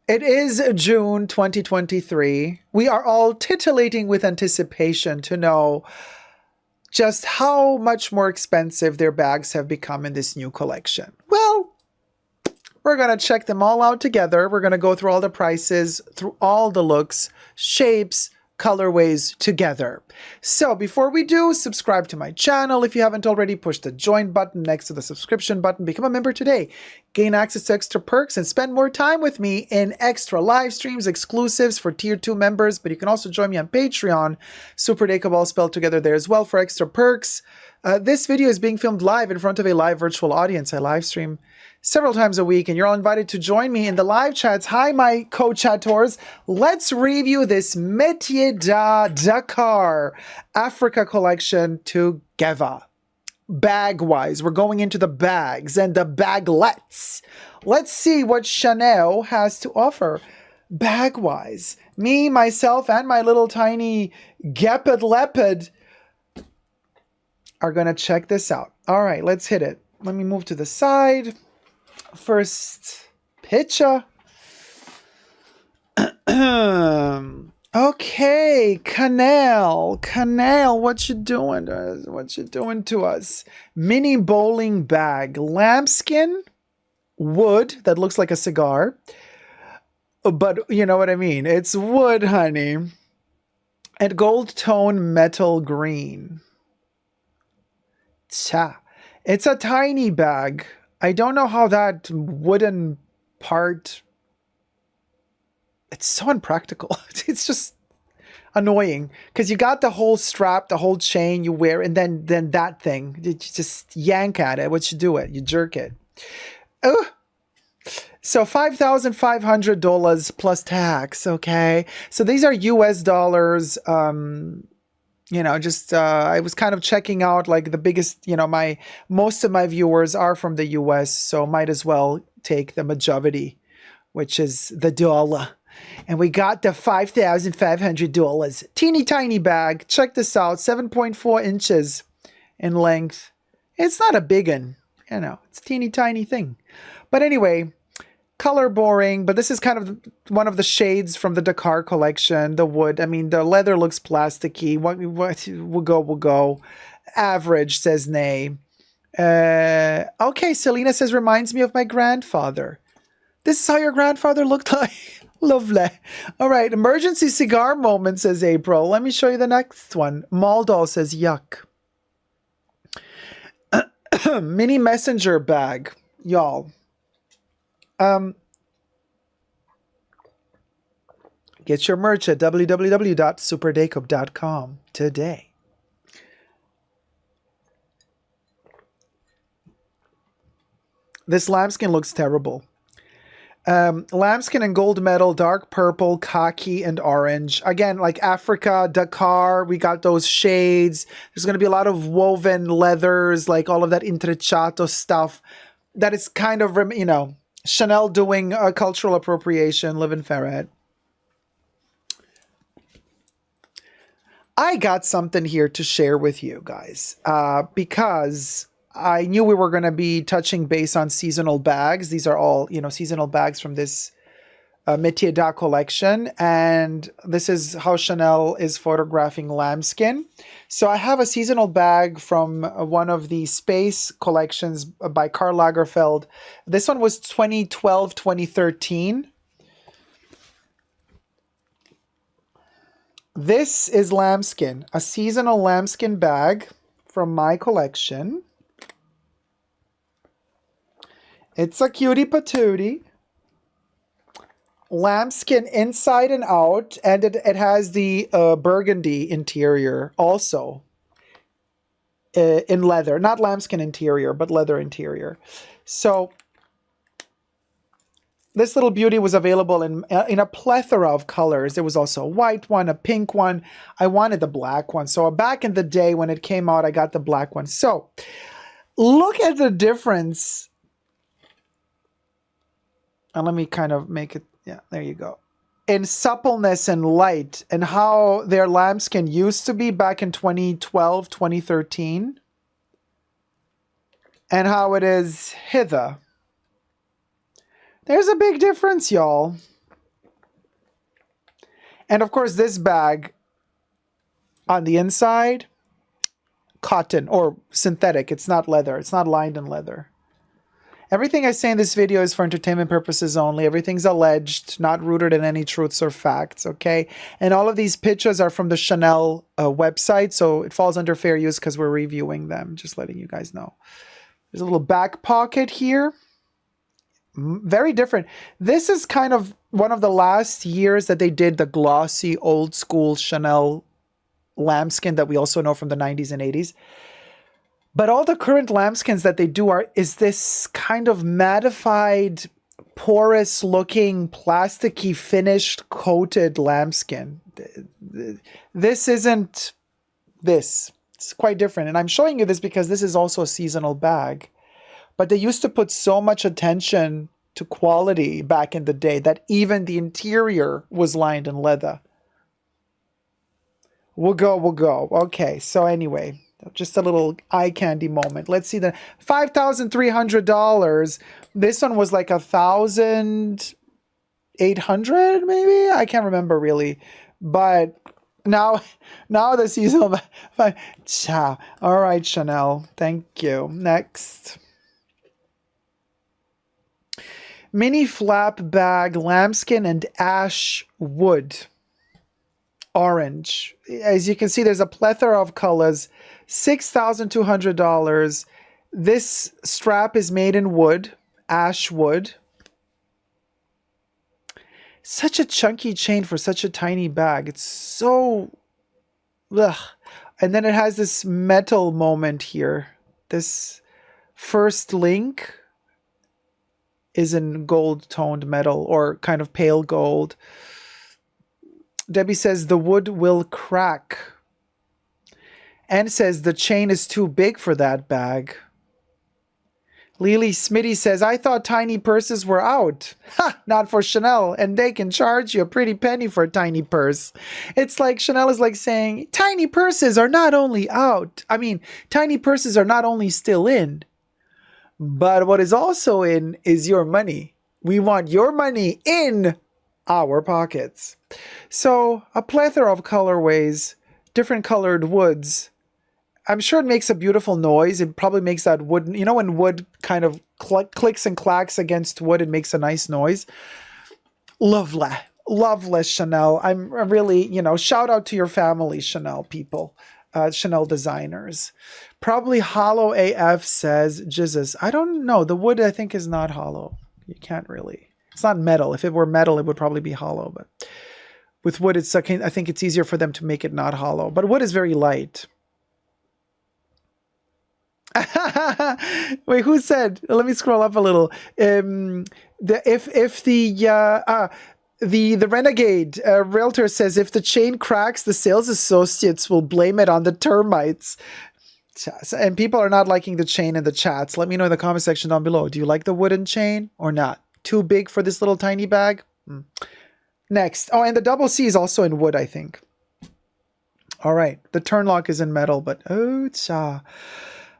It is June 2023. We are all titillating with anticipation to know just how much more expensive their bags have become in this new collection. Well, we're going to check them all out together. We're going to go through all the prices, through all the looks, shapes, colorways together. So before we do, subscribe to my channel. If you haven't already, push the join button next to the subscription button. Become a member today. Gain access to extra perks and spend more time with me in extra live streams, exclusives for tier 2 members. But you can also join me on Patreon, superdacob all spelled together there as well for extra perks. This video is being filmed live in front of a live virtual audience. I live stream several times a week, and you're all invited to join me in the live chats. Hi, my co-chatters. Let's review this Metiers Dakar Africa collection together. Bag-wise, we're going into the bags and the baglets. Let's see what Chanel has to offer bag-wise. Me, myself, and my little tiny gepard leopard are going to check this out. All right, let's hit it. Let me move to the side. First picture. Okay, Canal, what you doing? What you doing to us? Mini bowling bag, lambskin, wood that looks like a cigar, but you know what I mean. It's wood, honey, and gold tone metal green. Cha, it's a tiny bag. I don't know how that wooden part, it's so impractical. It's just annoying because you got the whole strap, the whole chain you wear, and then that thing, you just yank at it. What you do it? You jerk it. Oh, so $5,500 plus tax. Okay, so these are US dollars. You know, just I was kind of checking out like the biggest, you know, most of my viewers are from the US, so might as well take the majority, which is the dollar. And we got the $5,500. Teeny tiny bag. Check this out, 7.4 inches in length. It's not a big one, you know, it's a teeny tiny thing. But anyway, color boring, but this is kind of one of the shades from the Dakar collection. The wood, I mean, the leather looks plasticky. What will go. Average, says Nay. Okay, Selena says, reminds me of my grandfather. This is how your grandfather looked like. Lovely. All right, emergency cigar moment, says April. Let me show you the next one. Maldol says, yuck. Mini messenger bag, y'all. Get your merch at www.superdacob.com today. This lambskin looks terrible. Lambskin and gold metal, dark purple, khaki, and orange. Again, like Africa, Dakar, we got those shades. There's going to be a lot of woven leathers, like all of that intrecciato stuff. That is kind of, you know, Chanel doing a cultural appropriation, live in Ferret. I got something here to share with you guys because I knew we were going to be touching base on seasonal bags. These are all, you know, seasonal bags from this Metiers Dakar collection. And this is how Chanel is photographing lambskin. So I have a seasonal bag from one of the space collections by Karl Lagerfeld. This one was 2012, 2013. This is lambskin, a seasonal lambskin bag from my collection. It's a cutie patootie. Lambskin inside and out, and it has the burgundy interior also in leather. Not lambskin interior, but leather interior. So this little beauty was available in a plethora of colors. There was also a white one, a pink one. I wanted the black one. So back in the day when it came out, I got the black one. So look at the difference. And let me kind of make it, yeah, there you go. In suppleness and light, and how their lambskin used to be back in 2012, 2013. And how it is hither. There's a big difference, y'all. And of course, this bag on the inside, cotton or synthetic. It's not leather. It's not lined in leather. Everything I say in this video is for entertainment purposes only. Everything's alleged, not rooted in any truths or facts, okay? And all of these pictures are from the Chanel website, so it falls under fair use because we're reviewing them. Just letting you guys know. There's a little back pocket here. Very different. This is kind of one of the last years that they did the glossy, old school Chanel lambskin that we also know from the 90s and 80s. But all the current lambskins that they do is this kind of mattified, porous looking, plasticky, finished, coated lambskin. This isn't this. It's quite different. And I'm showing you this because this is also a seasonal bag. But they used to put so much attention to quality back in the day that even the interior was lined in leather. We'll go. Okay, so anyway. Just a little eye candy moment. Let's see the $5,300. This one was like $1,800 maybe. I can't remember really, but now the seasonal. Ciao. All right, Chanel. Thank you. Next. Mini flap bag, lambskin and ash wood. Orange. As you can see, there's a plethora of colors. $6,200. This strap is made in wood, ash wood. Such a chunky chain for such a tiny bag. It's so... Ugh. And then it has this metal moment here. This first link is in gold-toned metal or kind of pale gold. Debbie says the wood will crack. And says the chain is too big for that bag. Lily Smitty says, I thought tiny purses were out. Ha! Not for Chanel. And they can charge you a pretty penny for a tiny purse. It's like Chanel is like saying, tiny purses are not only out. I mean, tiny purses are not only still in. But what is also in is your money. We want your money in our pockets. So a plethora of colorways, different colored woods. I'm sure it makes a beautiful noise. It probably makes that wood, you know, when wood kind of clicks and clacks against wood, it makes a nice noise. Lovely Chanel. I'm really, you know, shout out to your family, Chanel people, Chanel designers. Probably hollow AF says, Jesus. I don't know. The wood, I think, is not hollow. You can't really. It's not metal. If it were metal, it would probably be hollow. But with wood, I think it's easier for them to make it not hollow. But wood is very light. Wait, who said? Let me scroll up a little. The renegade realtor says if the chain cracks, the sales associates will blame it on the termites. And people are not liking the chain in the chats. Let me know in the comment section down below. Do you like the wooden chain or not? Too big for this little tiny bag? Next. Oh, and the double C is also in wood, I think. All right. The turn lock is in metal, but oh, cha.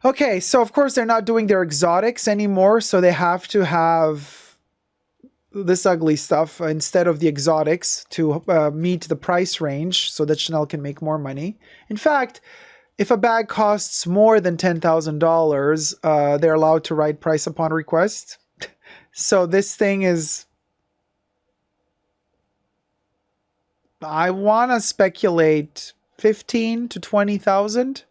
Okay, so of course they're not doing their exotics anymore, so they have to have this ugly stuff instead of the exotics to meet the price range so that Chanel can make more money. In fact, if a bag costs more than $10,000, they're allowed to write price upon request. So this thing is, I want to speculate $15,000 to $20,000.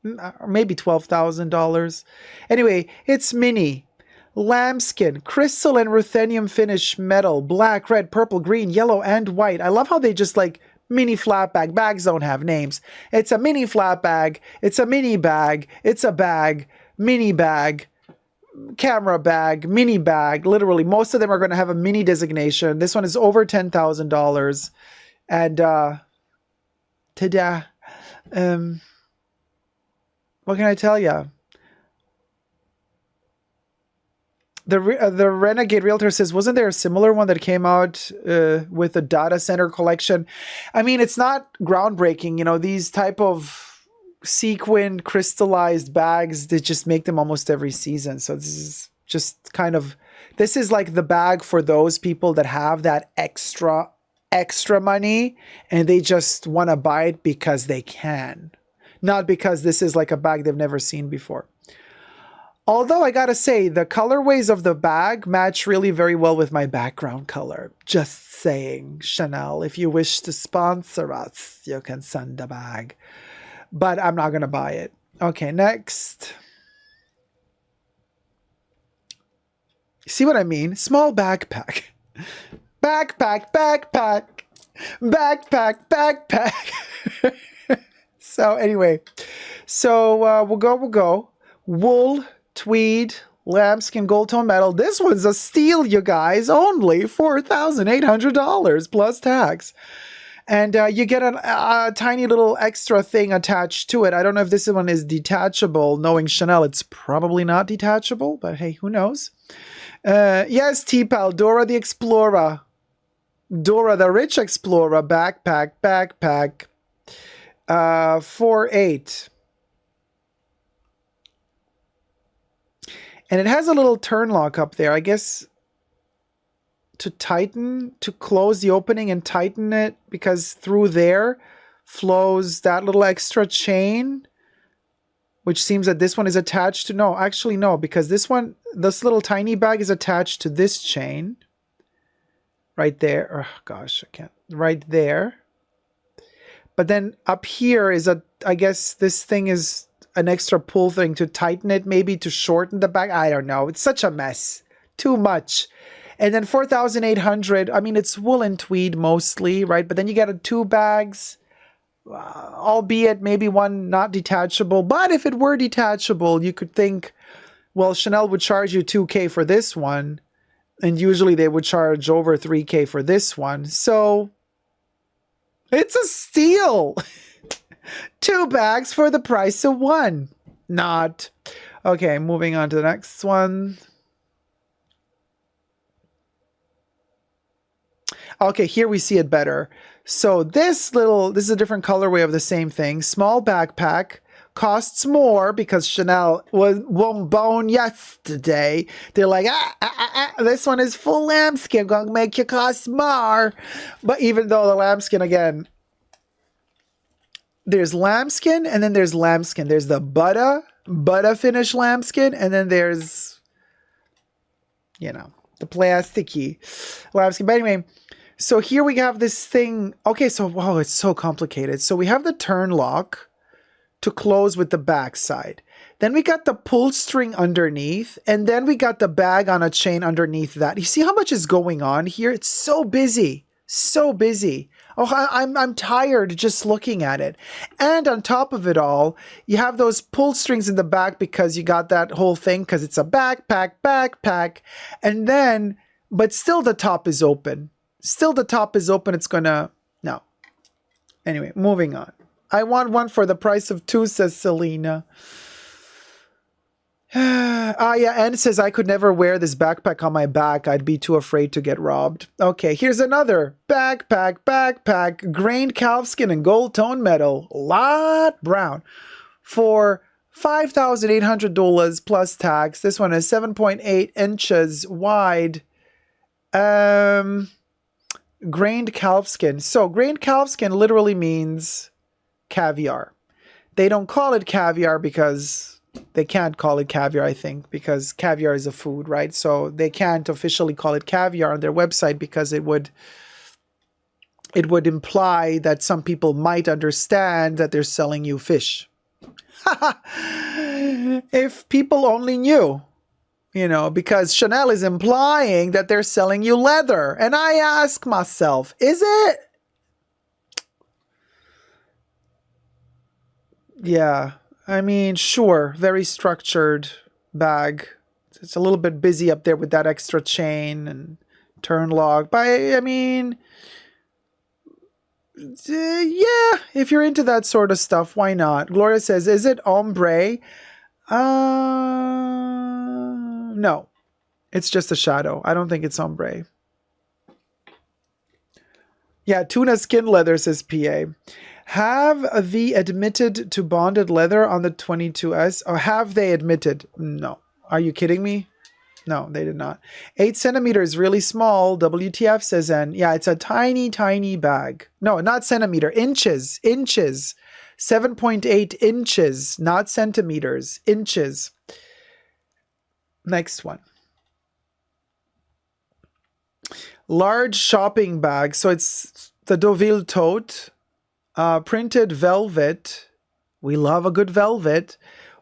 Or maybe $12,000. Anyway, it's mini, lambskin, crystal and ruthenium finish metal, black, red, purple, green, yellow, and white. I love how they just like mini flat bag. Bags don't have names. It's a mini flat bag. It's a mini bag. It's a bag. Mini bag. Camera bag. Mini bag. Literally, most of them are going to have a mini designation. This one is over $10,000. And ta-da. What can I tell you? The Renegade Realtor says, wasn't there a similar one that came out with the data center collection? I mean, it's not groundbreaking. You know, these type of sequined, crystallized bags, they just make them almost every season. So this is just kind of This is like the bag for those people that have that extra money and they just want to buy it because they can. Not because this is like a bag they've never seen before. Although I gotta say, the colorways of the bag match really very well with my background color. Just saying, Chanel, if you wish to sponsor us, you can send a bag. But I'm not gonna buy it. Okay, next. See what I mean? Small backpack. Backpack, backpack. Backpack, backpack. So anyway, so we'll go. Wool, tweed, lambskin, gold tone metal. This one's a steal, you guys. Only $4,800 plus tax. And you get a tiny little extra thing attached to it. I don't know if this one is detachable. Knowing Chanel, it's probably not detachable. But hey, who knows? Yes, T-Pal, Dora the Explorer. Dora the Rich Explorer backpack. 4.8. And it has a little turn lock up there, I guess, to close the opening and tighten it, because through there flows that little extra chain, which seems that this one is attached to, no, actually no, because this little tiny bag is attached to this chain. Right there. Oh gosh, I can't. Right there. But then up here is I guess this thing is an extra pull thing to tighten it, maybe to shorten the bag. I don't know. It's such a mess. Too much. And then 4,800. I mean, it's wool and tweed mostly, right? But then you get 2 bags, albeit maybe one not detachable. But if it were detachable, you could think, well, Chanel would charge you $2,000 for this one. And usually they would charge over $3,000 for this one. So it's a steal. 2 bags for the price of 1. Not. Okay, moving on to the next one. Okay, here we see it better. So this is a different colorway of the same thing. Small backpack. Costs more because Chanel won't bone yesterday. They're like, this one is full lambskin, gonna make you cost more. But even though the lambskin, again, there's lambskin and then there's lambskin. There's the butter finish lambskin, and then there's, you know, the plasticky lambskin. But anyway, so here we have this thing. Okay, so wow, it's so complicated. So we have the turn lock to close with the back side. Then we got the pull string underneath, and then we got the bag on a chain underneath that. You see how much is going on here? It's so busy. So busy. Oh, I'm tired just looking at it. And on top of it all, you have those pull strings in the back because you got that whole thing because it's a backpack. And then, but still the top is open. Still the top is open. It's gonna, no. Anyway, moving on. I want one for the price of 2, says Selena. Yeah, Anne says, I could never wear this backpack on my back. I'd be too afraid to get robbed. Okay, here's another backpack, grained calfskin and gold tone metal, lot brown, for $5,800 plus tax. This one is 7.8 inches wide. Grained calfskin. So grained calfskin literally means caviar. They don't call it caviar because they can't call it caviar, I think, because caviar is a food, right? So they can't officially call it caviar on their website because it would imply that some people might understand that they're selling you fish. If people only knew, you know, because Chanel is implying that they're selling you leather. And I ask myself, is it? Yeah, I mean, sure, very structured bag. It's a little bit busy up there with that extra chain and turn lock. But I mean, yeah, if you're into that sort of stuff, why not? Gloria says, is it ombre? No, it's just a shadow. I don't think it's ombre. Yeah, tuna skin leather, says PA. Have they admitted to bonded leather on the 22S? Or have they admitted? No. Are you kidding me? No, they did not. 8 centimeters, really small. WTF, says N. Yeah, it's a tiny, tiny bag. No, not centimeter. Inches. Inches. 7.8 inches, not centimeters. Inches. Next one. Large shopping bag. So it's the Deauville tote. Printed velvet. We love a good velvet.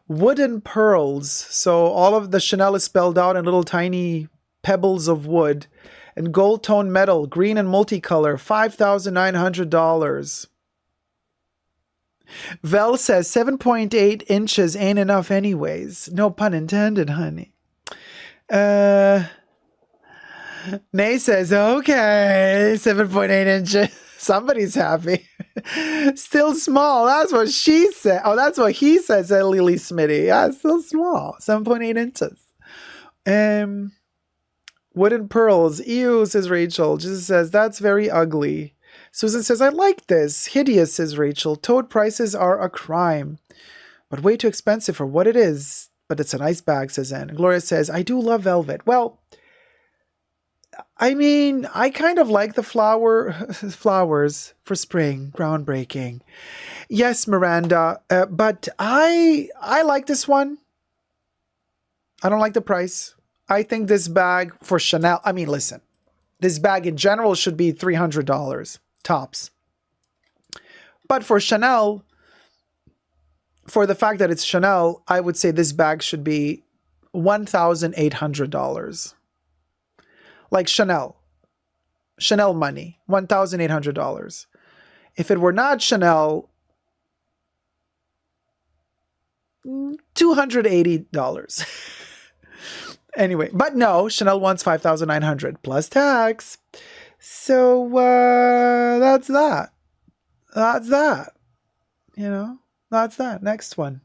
Wooden pearls. So all of the Chanel is spelled out in little tiny pebbles of wood. And gold tone metal, green and multicolor, $5,900. Vel says 7.8 inches ain't enough anyways. No pun intended, honey. Nay says, okay, 7.8 inches. Somebody's happy. Still small. That's what she said. Oh, that's what he said, said Lily Smitty. Yeah, it's still small. 7.8 inches. Wooden pearls. Ew, says Rachel. Jesus says, that's very ugly. Susan says, I like this. Hideous, says Rachel. Tote prices are a crime. But way too expensive for what it is. But it's a nice bag, says Anne. Gloria says, I do love velvet. Well, I mean, I kind of like the flowers for spring. Groundbreaking. Yes, Miranda. But I like this one. I don't like the price. I think this bag for Chanel, I mean, listen. This bag in general should be $300 tops. But for Chanel, for the fact that it's Chanel, I would say this bag should be $1,800. Like Chanel money, $1,800. If it were not Chanel, $280. Anyway, but no, Chanel wants $5,900 plus tax. So that's that. That's that. You know, that's that. Next one.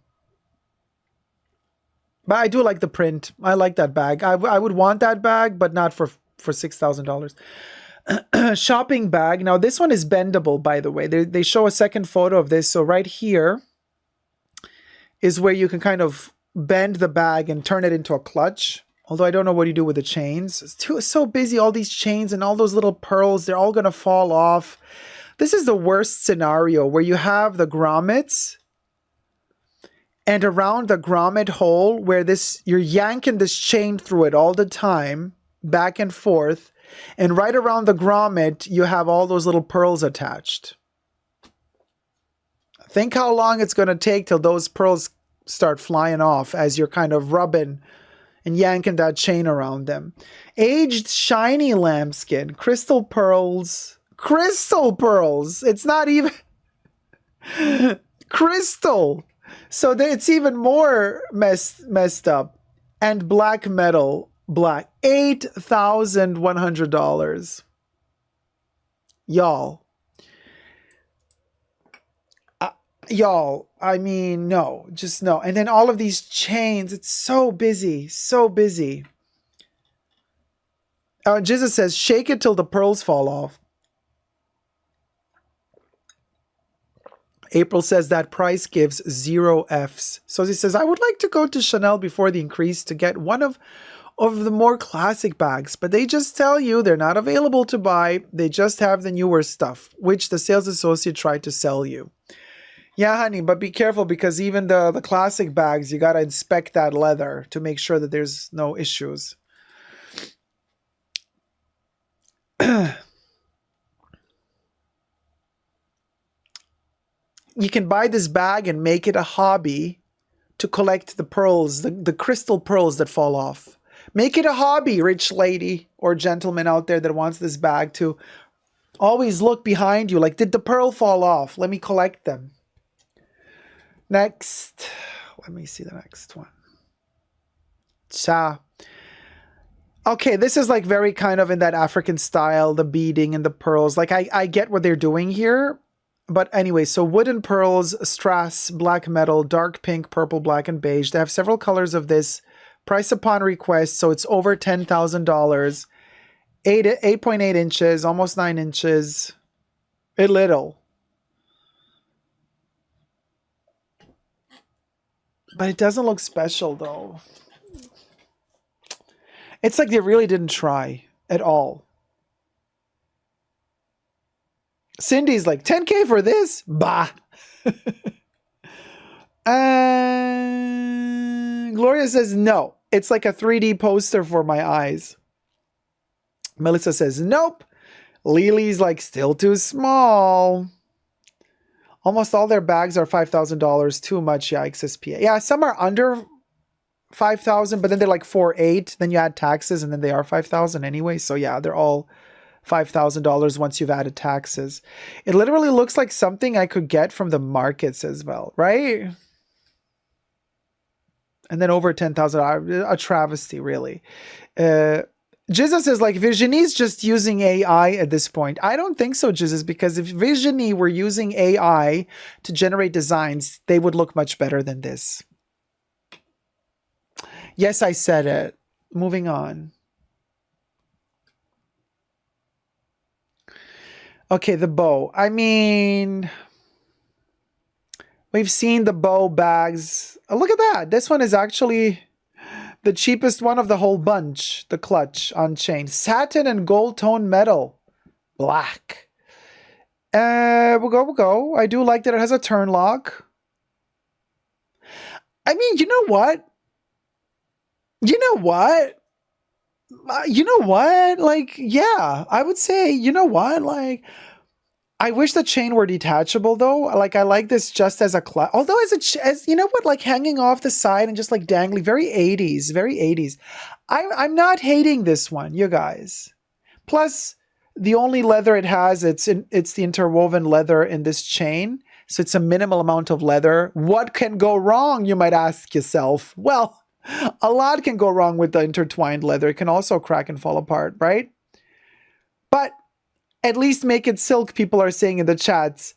But I do like the print. I like that bag. I would want that bag, but not for $6,000. Shopping bag. Now, this one is bendable, by the way. They show a second photo of this. So right here is where you can kind of bend the bag and turn it into a clutch. Although I don't know what you do with the chains. It's so busy, all these chains and all those little pearls. They're all going to fall off. This is the worst scenario where you have the grommets. And around the grommet hole where you're yanking this chain through it all the time, back and forth. And right around the grommet, you have all those little pearls attached. Think how long it's going to take till those pearls start flying off as you're kind of rubbing and yanking that chain around them. Aged shiny lambskin, crystal pearls. Crystal pearls! It's not even crystal! So it's even more messed up. And black metal, black, $8,100. Y'all. Y'all, I mean, no, just no. And then all of these chains, it's so busy, so busy. Jesus says, shake it till the pearls fall off. April says that price gives 0 Fs. So he says, I would like to go to Chanel before the increase to get one of the more classic bags, but they just tell you they're not available to buy. They just have the newer stuff, which the sales associate tried to sell you. Yeah, honey, but be careful because even the classic bags, you got to inspect that leather to make sure that there's no issues. You can buy this bag and make it a hobby to collect the pearls, the crystal pearls that fall off. Make it a hobby, rich lady or gentleman out there that wants this bag to always look behind you. Like, did the pearl fall off? Let me collect them. Next. Let me see the next one. Cha. Okay, this is like very kind of in that African style, the beading and the pearls. Like, I get what they're doing here. But anyway, so wooden pearls, strass, black metal, dark pink, purple, black, and beige. They have several colors of this. Price upon request, so it's over $10,000. 8.8 inches, almost 9 inches. A little. But it doesn't look special, though. It's like they really didn't try at all. Cindy's like, 10K for this? Bah. Gloria says, no. It's like a 3D poster for my eyes. Melissa says, nope. Lily's like, still too small. Almost all their bags are $5,000. Too much, yikes, SPA. Yeah, some are under 5,000, but then they're like 4,800. Then you add taxes, and then they are 5,000 anyway. So yeah, they're all $5,000 once you've added taxes. It literally looks like something I could get from the markets as well, right? And then over 10,000, a travesty, really. Jesus is like, Virginie's just using AI at this point. I don't think so, Jesus, because if Virginie were using AI to generate designs, they would look much better than this. Yes, I said it. Moving on. Okay, the bow. I mean, we've seen the bow bags. Oh, look at that. This one is actually the cheapest one of the whole bunch. The clutch on chain. Satin and gold tone metal. Black. We'll go. I do like that it has a turn lock. I mean, you know what? Like, yeah, I would say, you know what? Like, I wish the chain were detachable though. Like, I like this just as a clutch. Although as you know what, like hanging off the side and just like dangling, very 80s, very 80s. I'm not hating this one, you guys. Plus, the only leather it has, it's the interwoven leather in this chain. So it's a minimal amount of leather. What can go wrong, you might ask yourself? Well, a lot can go wrong with the intertwined leather. It can also crack and fall apart, right? But at least make it silk, people are saying in the chats.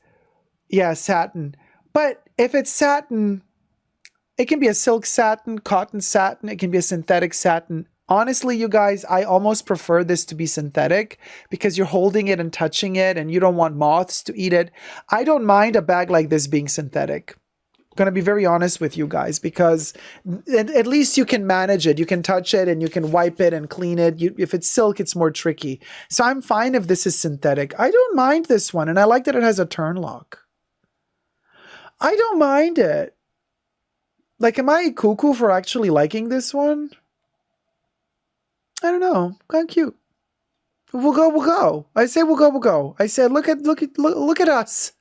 Yeah, satin. But if it's satin, it can be a silk satin, cotton satin. It can be a synthetic satin. Honestly, you guys, I almost prefer this to be synthetic because you're holding it and touching it and you don't want moths to eat it. I don't mind a bag like this being synthetic. Going to be very honest with you guys, because at least you can manage it. You can touch it and you can wipe it and clean it. If it's silk, it's more tricky. So I'm fine if this is synthetic. I don't mind this one, and I like that it has a turn lock. I don't mind it. Like, am I cuckoo for actually liking this one? I don't know. Kind of cute. We'll go. I say we'll go. I said, look at us.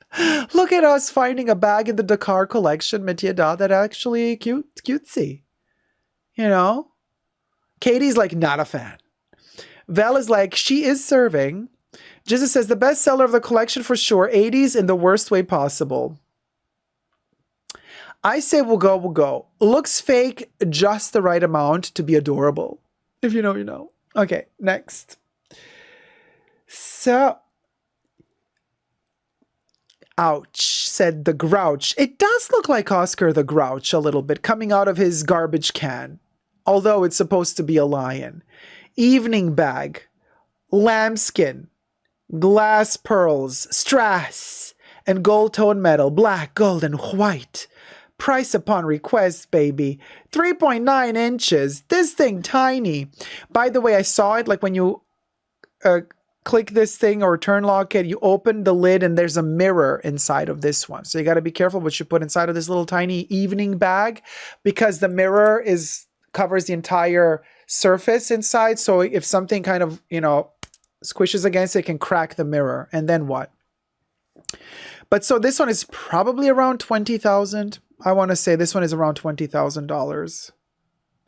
Look at us finding a bag in the Dakar collection, Metiers, that actually cutesy. You know? Katie's like, not a fan. Val is like, she is serving. Jesus says, the best seller of the collection for sure. 80s in the worst way possible. I say we'll go. Looks fake, just the right amount to be adorable. If you know, you know. Okay, next. So, ouch, said the Grouch. It does look like Oscar the Grouch a little bit, coming out of his garbage can. Although it's supposed to be a lion. Evening bag. Lambskin. Glass pearls. Strass. And gold tone metal. Black, gold, and white. Price upon request, baby. 3.9 inches. This thing tiny. By the way, I saw it like when you click this thing or turn lock it, you open the lid and there's a mirror inside of this one. So you got to be careful what you put inside of this little tiny evening bag, because the mirror covers the entire surface inside. So if something kind of, squishes against it, it can crack the mirror. And then what? But so this one is probably around 20,000. I want to say this one is around $20,000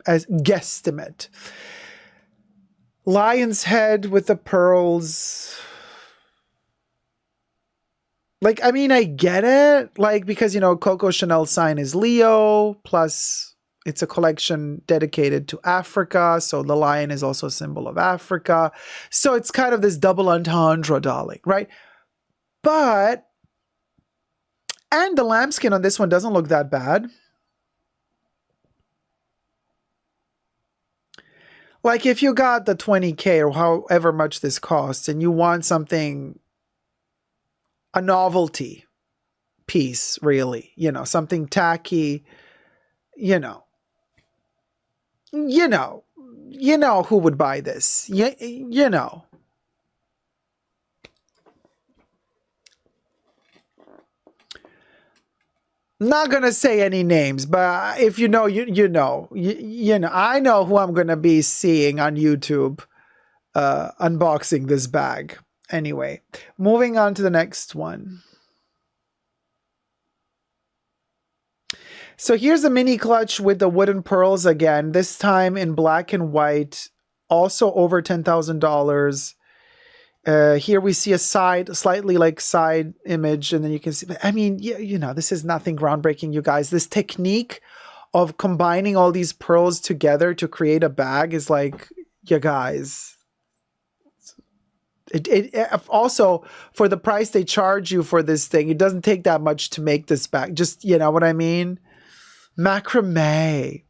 as guesstimate. Lion's head with the pearls. Like, I mean, I get it. Like, because, Coco Chanel's sign is Leo, plus it's a collection dedicated to Africa. So the lion is also a symbol of Africa. So it's kind of this double entendre, darling, right? But, and the lambskin on this one doesn't look that bad. Like, if you got the 20K or however much this costs and you want something, a novelty piece, really, something tacky, you know who would buy this. You know. Not gonna say any names, but if you know, you know. You know. I know who I'm gonna be seeing on YouTube unboxing this bag. Anyway, moving on to the next one. So here's a mini clutch with the wooden pearls again, this time in black and white, also over $10,000. Here we see a slightly like side image, and then you can see, I mean, you know, this is nothing groundbreaking, you guys. This technique of combining all these pearls together to create a bag is like, you guys. It also, for the price they charge you for this thing, it doesn't take that much to make this bag. Just, you know what I mean? Macrame.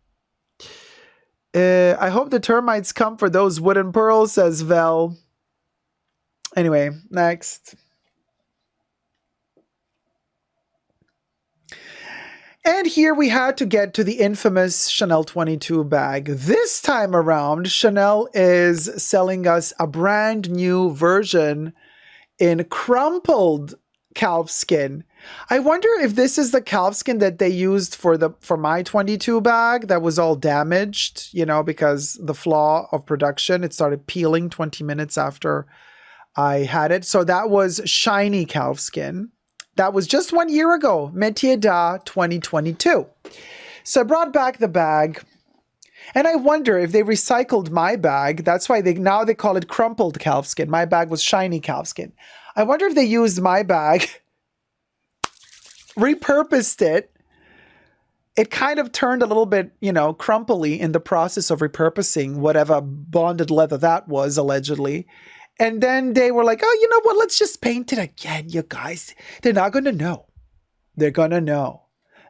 I hope the termites come for those wooden pearls, says Vel. Anyway, next. And here we had to get to the infamous Chanel 22 bag. This time around, Chanel is selling us a brand new version in crumpled calfskin. I wonder if this is the calfskin that they used for my 22 bag that was all damaged, you know, because the flaw of production, it started peeling 20 minutes after I had it. So that was shiny calfskin. That was just 1 year ago, Metiers 2022. So I brought back the bag, and I wonder if they recycled my bag. That's why now they call it crumpled calfskin. My bag was shiny calfskin. I wonder if they used my bag, repurposed it. It kind of turned a little bit, you know, crumply in the process of repurposing whatever bonded leather that was, allegedly. And then they were like, oh, you know what? Let's just paint it again, you guys. They're not going to know. They're going to know.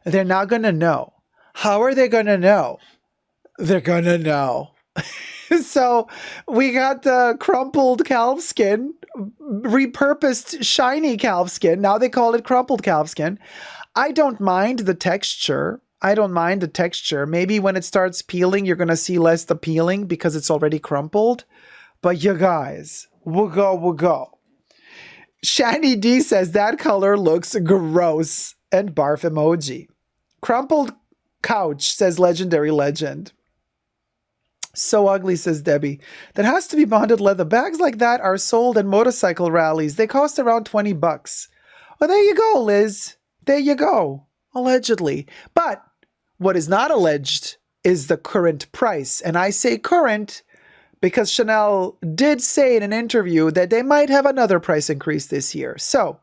They're not going to know. How are they going to know? They're going to know. So we got the crumpled calfskin, repurposed shiny calfskin. Now they call it crumpled calfskin. I don't mind the texture. Maybe when it starts peeling, you're going to see less the peeling because it's already crumpled. But you guys, we'll go. Shani D says that color looks gross and barf emoji. Crumpled couch, says Legendary Legend. So ugly, says Debbie. That has to be bonded leather. Bags like that are sold at motorcycle rallies. They cost around $20. Well, there you go, Liz. There you go. Allegedly. But what is not alleged is the current price. And I say current because Chanel did say in an interview that they might have another price increase this year. So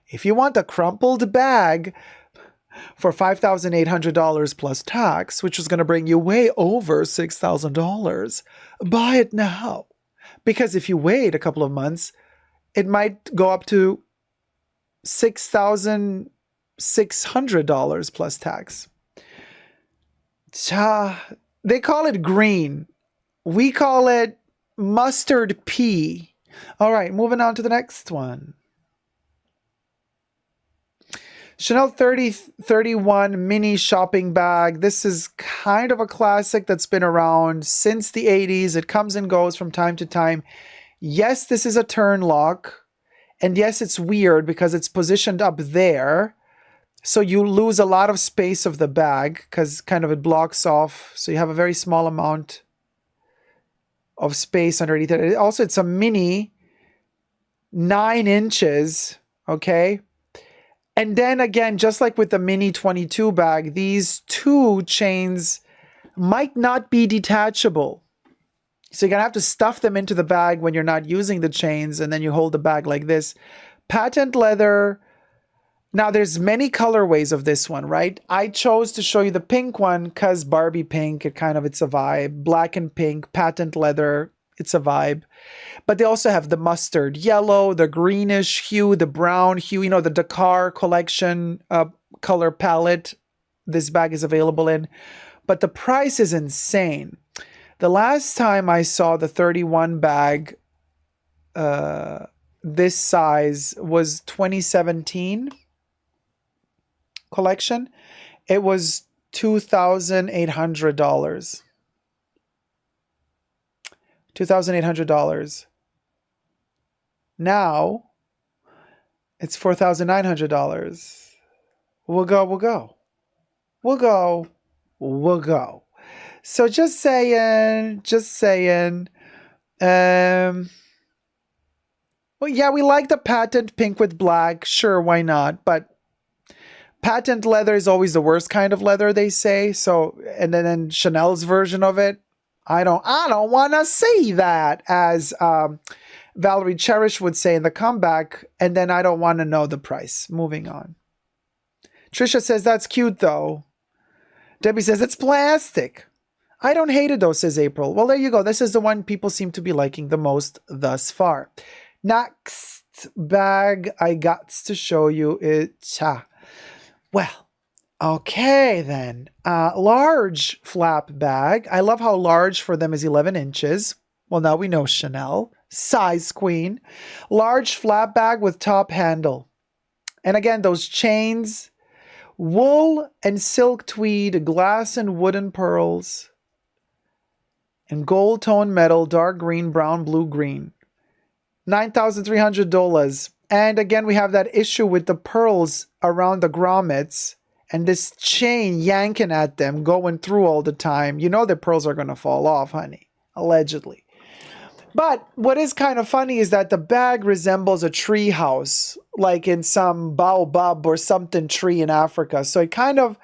if you want a crumpled bag for $5,800 plus tax, which is going to bring you way over $6,000, buy it now. Because if you wait a couple of months, it might go up to $6,600 plus tax. They call it green. We call it mustard pea. All right, moving on to the next one. Chanel 3031 mini shopping bag. This is kind of a classic that's been around since the 80s. It comes and goes from time to time. Yes, this is a turn lock. And yes, it's weird because it's positioned up there. So you lose a lot of space of the bag because kind of it blocks off. So you have a very small amount of space underneath it. Also, it's a mini 9 inches, okay? And then again, just like with the mini 22 bag, these two chains might not be detachable. So you're going to have to stuff them into the bag when you're not using the chains, and then you hold the bag like this. Patent leather. Now, there's many colorways of this one, right? I chose to show you the pink one because Barbie pink, it's a vibe. Black and pink, patent leather, it's a vibe. But they also have the mustard yellow, the greenish hue, the brown hue, you know, the Dakar collection color palette this bag is available in. But the price is insane. The last time I saw the 31 bag this size was 2017 collection. It was $2,800. $2,800. Now it's $4,900. We'll go, we'll go. We'll go, we'll go. So just saying, just saying. Well, yeah, we like the patent pink with black. Sure, why not? But patent leather is always the worst kind of leather, they say. So, and then Chanel's version of it, I don't want to see that, as Valerie Cherish would say in the comeback. And then I don't want to know the price. Moving on. Trisha says that's cute though. Debbie says it's plastic. I don't hate it though, says April. Well, there you go. This is the one people seem to be liking the most thus far. Next bag I got to show you is, well, okay then. Large flap bag. I love how large for them is 11 inches. Well, now we know Chanel. Size queen. Large flap bag with top handle. And again, those chains, wool and silk tweed, glass and wooden pearls, and gold tone metal, dark green, brown, blue, green. $9,300. And again, we have that issue with the pearls around the grommets and this chain yanking at them, going through all the time. You know the pearls are going to fall off, honey. Allegedly. But what is kind of funny is that the bag resembles a tree house, like in some baobab or something tree in Africa. So it kind of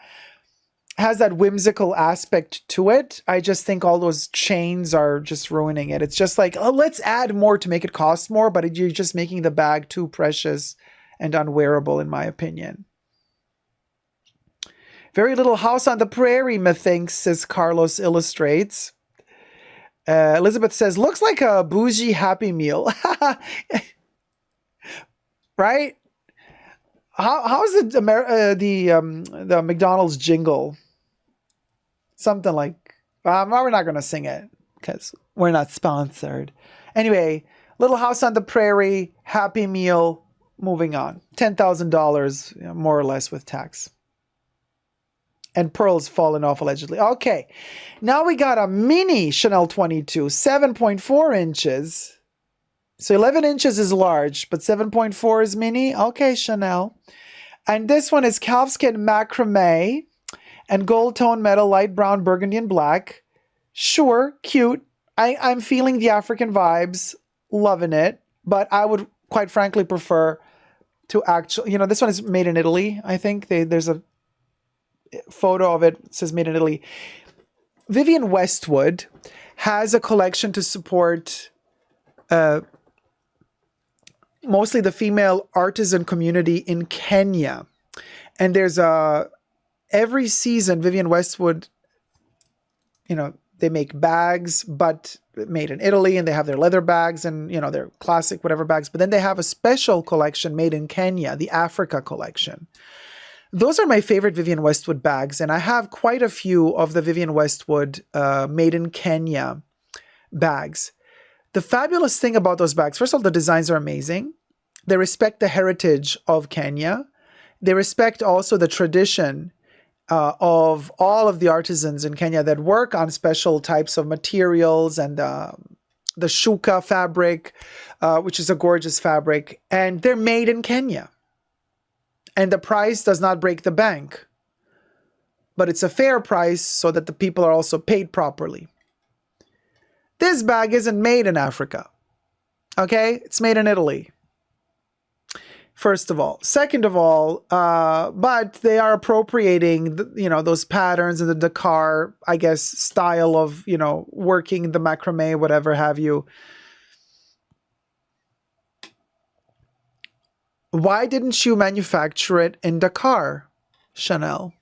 has that whimsical aspect to it. I just think all those chains are just ruining it. It's just like, oh, let's add more to make it cost more, but you're just making the bag too precious and unwearable, in my opinion. Very little house on the prairie, methinks, says Carlos Illustrates. Elizabeth says, looks like a bougie Happy Meal. Right? How's the McDonald's jingle? Something like, we're not going to sing it because we're not sponsored. Anyway, Little House on the Prairie, Happy Meal, moving on. $10,000, more or less with tax. And pearls falling off allegedly. Okay, now we got a mini Chanel 22, 7.4 inches. So 11 inches is large, but 7.4 is mini. Okay, Chanel. And this one is calfskin macrame and gold tone metal, light brown, burgundy, and black. Sure, cute. I'm feeling the African vibes, loving it. But I would quite frankly prefer to actually, this one is made in Italy, I think. There's a photo of it. It says made in Italy. Vivienne Westwood has a collection to support mostly the female artisan community in Kenya. And there's every season, Vivienne Westwood, they make bags, but made in Italy, and they have their leather bags and, their classic whatever bags. But then they have a special collection made in Kenya, the Africa collection. Those are my favorite Vivienne Westwood bags, and I have quite a few of the Vivienne Westwood made in Kenya bags. The fabulous thing about those bags, first of all, the designs are amazing. They respect the heritage of Kenya. They respect also the tradition of all of the artisans in Kenya that work on special types of materials, and the shuka fabric, which is a gorgeous fabric, and they're made in Kenya. And the price does not break the bank, but it's a fair price so that the people are also paid properly. This bag isn't made in Africa. Okay? It's made in Italy. First of all. Second of all, but they are appropriating, those patterns and the Dakar, I guess, style of, working the macrame, whatever have you. Why didn't you manufacture it in Dakar, Chanel?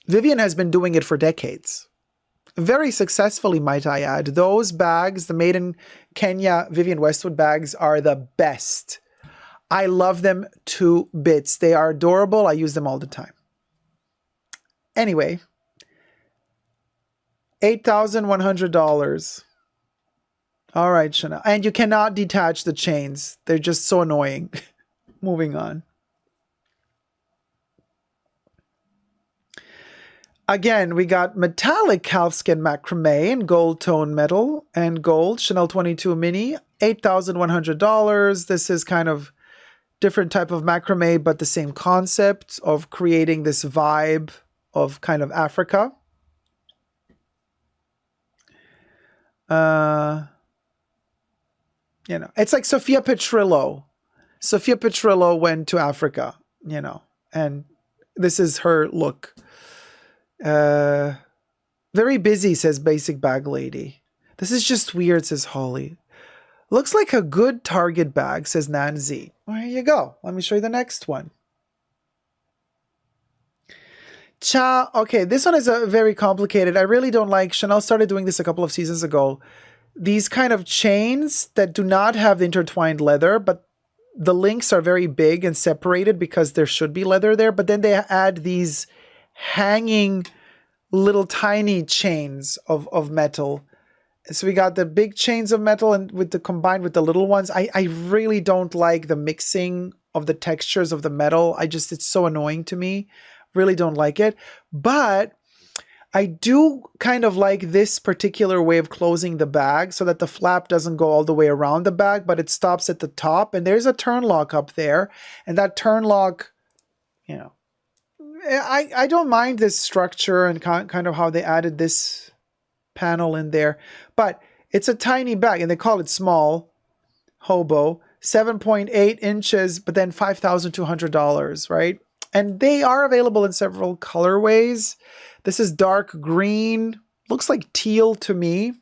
Vivienne has been doing it for decades. Very successfully, might I add. Those bags, the made in Kenya Vivienne Westwood bags, are the best. I love them to bits. They are adorable. I use them all the time. Anyway, $8,100. All right, Chanel. And you cannot detach the chains. They're just so annoying. Moving on. Again, we got metallic calfskin macrame in gold tone metal and gold. Chanel 22 mini, $8,100. This is kind of different type of macrame, but the same concept of creating this vibe of kind of Africa. You know, it's like Sophia Petrillo. Sophia Petrillo went to Africa, you know, and this is her look. Very busy, says Basic Bag Lady. This is just weird, says Holly. Looks like a good Target bag, says Nancy. Well, here you go. Let me show you the next one. Okay, this one is very complicated. I really don't like, Chanel started doing this a couple of seasons ago. These kind of chains that do not have the intertwined leather, but the links are very big and separated because there should be leather there. But then they add these hanging little tiny chains of metal. So we got the big chains of metal and with the combined with the little ones. I really don't like the mixing of the textures of the metal. It's so annoying to me. Really don't like it. But I do kind of like this particular way of closing the bag so that the flap doesn't go all the way around the bag, but it stops at the top. And there's a turn lock up there. And that turn lock, you know, I don't mind this structure and kind of how they added this panel in there. But it's a tiny bag, and they call it small, hobo, 7.8 inches, but then $5,200, right? And they are available in several colorways. This is dark green, looks like teal to me,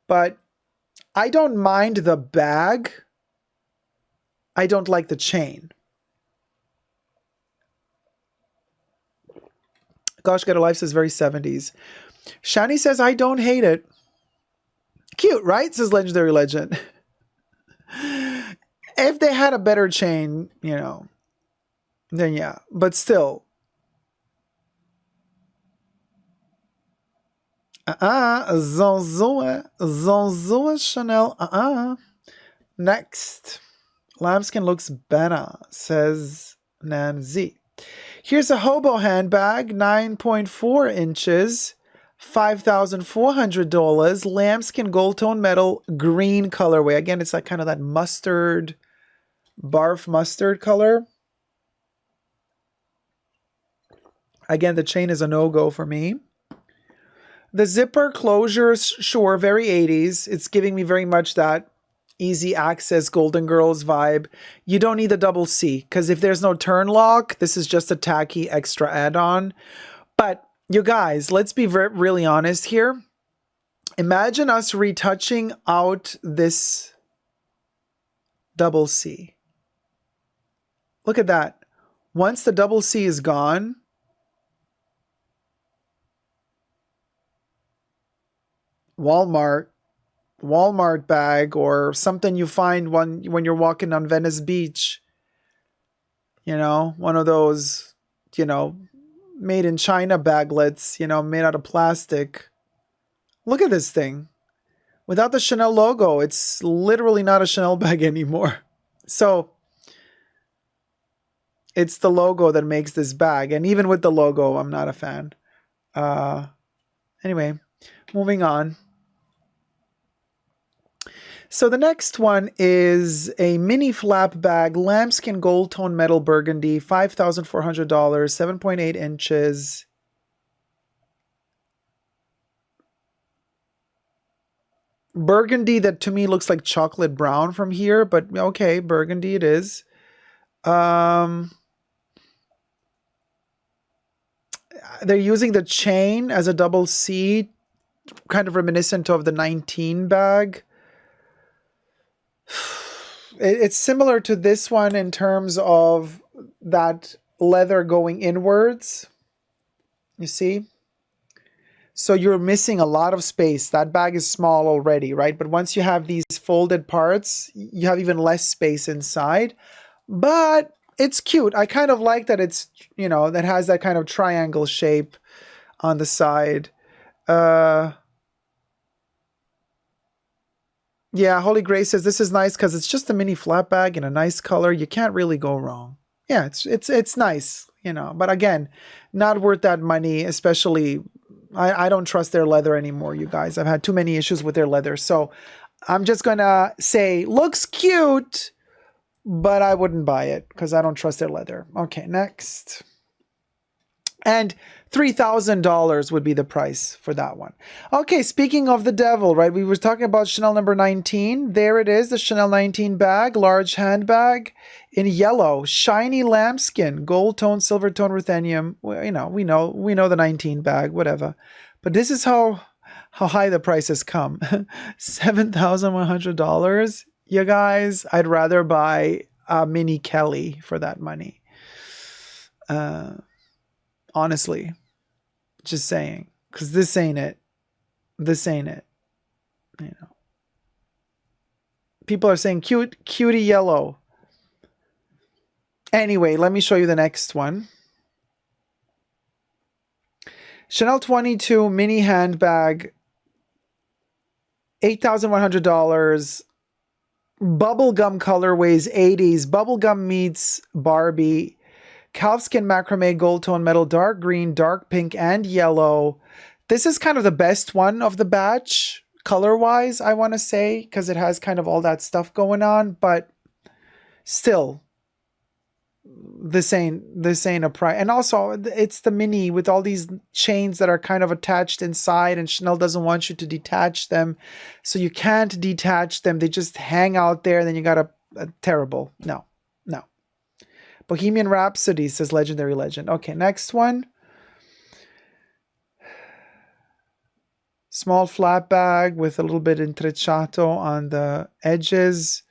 but I don't mind the bag. I don't like the chain. Gosh, Get a Life says very 70s. Shani says, I don't hate it. Cute, right? Says Legendary Legend. If they had a better chain, you know, then yeah. But still. Zonzoa Chanel. Next. Lambskin looks better, says Nancy. Here's a hobo handbag, 9.4 inches, $5,400. Lambskin gold tone metal, green colorway. Again, it's like kind of that mustard, barf mustard color. Again, the chain is a no-go for me. The zipper closure, sure, very 80s. It's giving me very much that easy access Golden Girls vibe. You don't need the double C because if there's no turn lock, this is just a tacky extra add-on. But you guys, let's be really honest here. Imagine us retouching out this double C. Look at that. Once the double C is gone, Walmart bag or something you find when you're walking on Venice Beach. You know, one of those, you know, made in China baglets, you know, made out of plastic. Look at this thing. Without the Chanel logo, it's literally not a Chanel bag anymore. So it's the logo that makes this bag. And even with the logo, I'm not a fan. Anyway, moving on. So the next one is a mini flap bag, lambskin gold tone metal burgundy, $5,400, 7.8 inches. Burgundy that to me looks like chocolate brown from here, but okay, burgundy it is. They're using the chain as a double C, kind of reminiscent of the 19 bag. It's similar to this one in terms of that leather going inwards. You see? So you're missing a lot of space. That bag is small already, right? But once you have these folded parts, you have even less space inside. But it's cute. I kind of like that it's, you know, that has that kind of triangle shape on the side. Yeah, Holy Grace says this is nice because it's just a mini flap bag in a nice color. You can't really go wrong. Yeah, it's nice, you know. But again, not worth that money, especially I don't trust their leather anymore, you guys. I've had too many issues with their leather. So I'm just gonna say looks cute, but I wouldn't buy it because I don't trust their leather. Okay, next. And $3,000 would be the price for that one. Okay, speaking of the devil, right? We were talking about Chanel number 19. There it is, the Chanel 19 bag, large handbag in yellow, shiny lambskin, gold tone, silver tone, ruthenium. Well, you know, we know the 19 bag, whatever. But this is how high the price has come. $7,100. You guys, I'd rather buy a mini Kelly for that money. Honestly, just saying, because this ain't it. This ain't it. You know, people are saying cutie yellow. Anyway, let me show you the next one. Chanel 22 mini handbag, $8,100. Bubblegum colorways, 80s. Bubblegum meets Barbie. Calfskin macrame, gold tone metal, dark green, dark pink, and yellow. This is kind of the best one of the batch, color-wise, I want to say, because it has kind of all that stuff going on, but still, this ain't a price. And also, it's the mini with all these chains that are kind of attached inside, and Chanel doesn't want you to detach them, so you can't detach them. They just hang out there, and then you got a terrible. No. Bohemian Rhapsody, says Legendary Legend. Okay, next one. Small flat bag with a little bit intrecciato on the edges.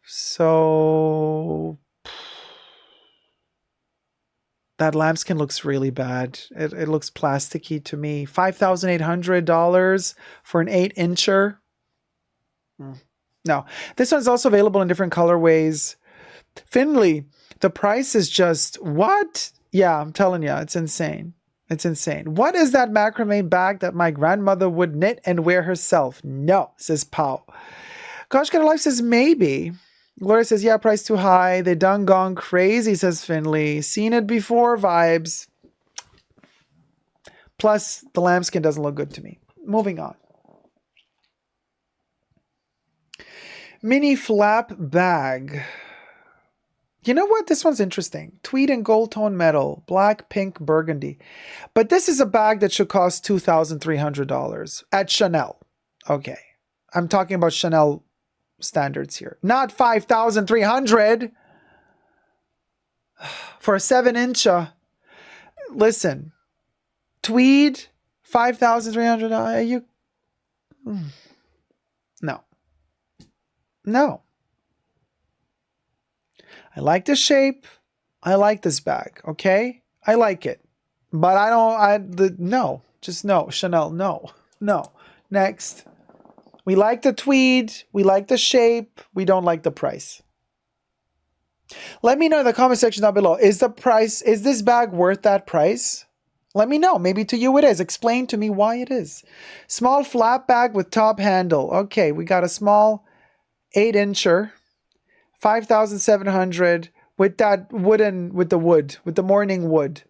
So that lambskin looks really bad. It looks plasticky to me. $5,800 for an 8-incher. No. This one's also available in different colorways. Finley, the price is just what? Yeah, I'm telling you, it's insane. It's insane. What is that macrame bag that my grandmother would knit and wear herself? No, says Pau. Gosh, Get a Life says maybe. Gloria says, yeah, price too high. They done gone crazy, says Finley. Seen it before, vibes. Plus, the lambskin doesn't look good to me. Moving on. Mini flap bag. You know what? This one's interesting. Tweed and gold tone metal, black, pink, burgundy. But this is a bag that should cost $2,300 at Chanel. Okay. I'm talking about Chanel standards here. Not $5,300 for a 7-incher. Listen, tweed, $5,300. You? No. I like the shape. I like this bag, okay? I like it. But no. Just no. Chanel, no. No. Next. We like the tweed. We like the shape. We don't like the price. Let me know in the comment section down below. Is this bag worth that price? Let me know. Maybe to you it is. Explain to me why it is. Small flat bag with top handle. Okay, we got a small 8-incher. $5,700 with that with the morning wood.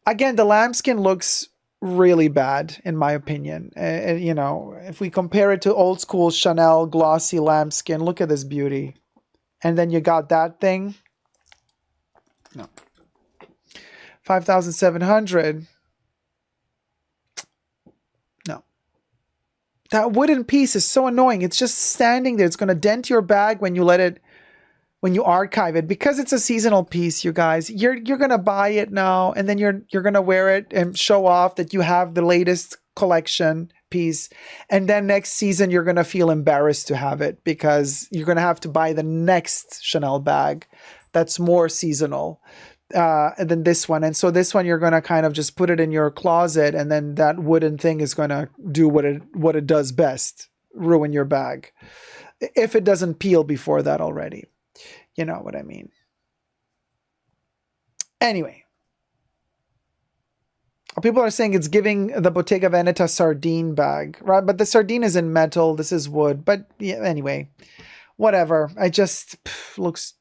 Again, the lambskin looks really bad in my opinion. You know, if we compare it to old school Chanel glossy lambskin, look at this beauty. And then you got that thing. No. $5,700. No. That wooden piece is so annoying. It's just standing there. It's going to dent your bag when you archive it, because it's a seasonal piece, you guys. You're going to buy it now, and then you're going to wear it and show off that you have the latest collection piece. And then next season, you're going to feel embarrassed to have it because you're going to have to buy the next Chanel bag that's more seasonal than this one. And so this one, you're going to kind of just put it in your closet, and then that wooden thing is going to do what it does best, ruin your bag. If it doesn't peel before that already. You know what I mean? Anyway. People are saying it's giving the Bottega Veneta sardine bag, right? But the sardine is in metal. This is wood. But yeah, anyway, whatever. I just looks